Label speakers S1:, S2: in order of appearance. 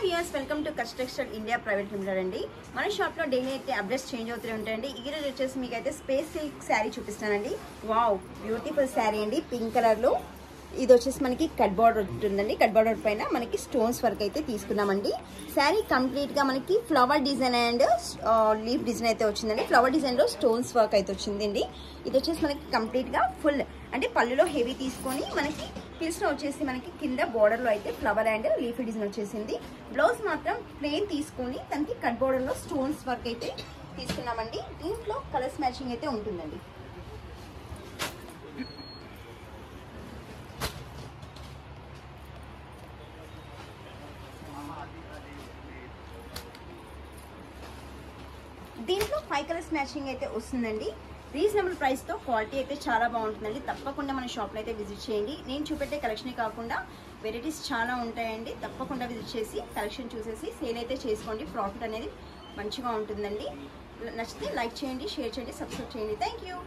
S1: Viewers welcome to Kutch textile India private limited అండి. మన shop లో డైలీ అయితే అప్డేట్స్ చేంజ్ అవుతూనే ఉంటాయండి. ఈ రోజు వచ్చేసి మీకు అయితే స్పేస్ సిల్క్ శారీ చూపిస్తానండి. వావ్, బ్యూటిఫుల్ శారీ అండి, పింక్ కలర్ లో. ఇది వచ్చేసి మనకి కట్ బార్డర్ ఉంటుందండి. కట్ బార్డర్ పైన మనకి స్టోన్స్ వర్క్ అయితే తీసుకున్నామండి. శారీ కంప్లీట్ గా మనకి flower design and leaf design అయితే వచ్చిందండి. ఫ్లవర్ డిజైన్ లో స్టోన్స్ వర్క్ అయితే వచ్చిందండి. ఇది వచ్చేసి మనకి కంప్లీట్ గా ఫుల్ అంటే పళ్ళులో హెవీ తీసుకొని మనకి పిల్స్లో వచ్చేసి మనకి కింద బోర్డర్ లో అయితే ఫ్లవర్ అండ్ లీఫ్ డిజైన్ వచ్చేసింది. బ్లౌజ్ మాత్రం ప్లెయిన్ తీసుకొని దానికి కట్ బోర్డర్ లో స్టోన్స్ వర్క్ అయితే తీసుకున్నామండి. దీంట్లో కలర్స్ మ్యాచింగ్ అయితే ఉంటుందండి. దీంట్లో 5 కలర్స్ మ్యాచింగ్ అయితే వస్తుందండి. రీజనబుల్ ప్రైస్ తో క్వాలిటీ అయితే చాలా బాగుంటుందండి. తప్పకుండా మన షాప్ లో అయితే విజిట్ చేయండి. నేను చూపెట్టే కలెక్షన్ కాకుండా వెరైటీస్ చాలా ఉంటాయండి. తప్పకుండా విజిట్ చేసి కలెక్షన్ చూసేసి సేల్ అయితే చేసుకోండి. ప్రాఫిట్ అనేది మంచిగా ఉంటుందండి. నచ్చితే లైక్ చేయండి, షేర్ చేయండి, సబ్స్క్రైబ్ చేయండి. Thank you.